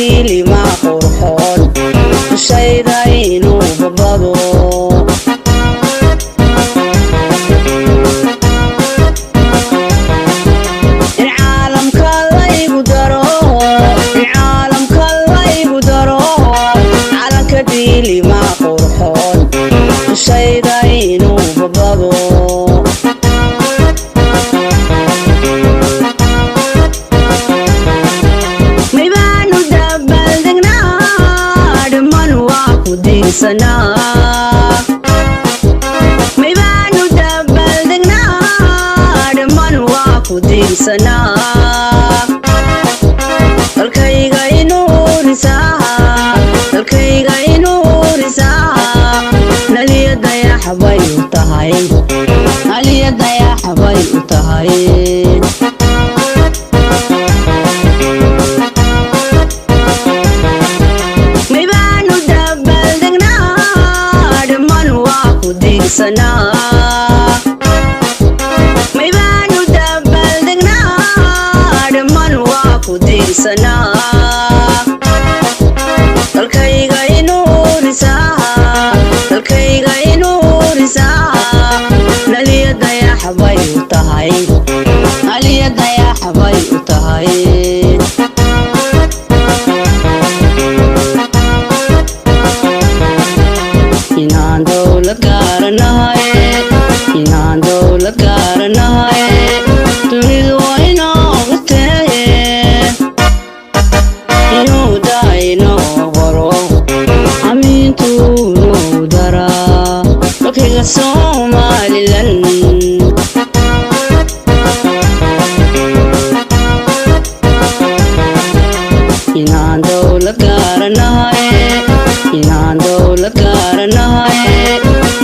diili ma qurxoon dushayda inuu babado diili ma qurxoon dushayda inuu babado maybaanu dabaaldegnaa dhammaan waa ku diirsanaa maybaanu dabaaldegnaa dhammaan waa ku diirsanaa dalkayga inuu risaa dalkayga inuu risaa naliya dayax bay u tahay naliya dayax bay u tahay maybaanu dabaaldegnaa dhammaan waa ku diirsanaa maybaanu dabaaldegnaa dhammaan waa ku diirsanaa dalkayga inuu risaa dalkayga inuu risaa naliya dayax bay u tahay naliya dayax bay u tahay inaan dowlad gaaranahay inaan dowlad gaaranahay dunidu waa inoogu teeye inuu daayno amiintuu daraa dalkayga Somalilan inaan dowlad gaaranahay inaan dowlad gaaranahay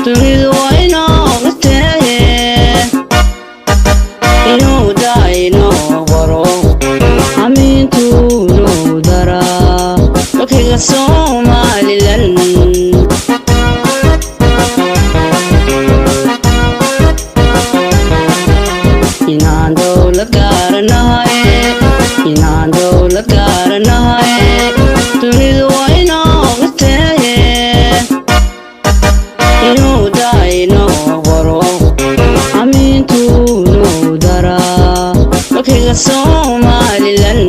dunidu waa inoogu teeye inuu daayno qoro amiintuu daraa dalkayga Somalilan inaan dowlad gaaranahay inaan dowlad gaaranahay dunidu waa inoogu teeye inuu daayno qoro amiintuu daraa dalkayga Somalilan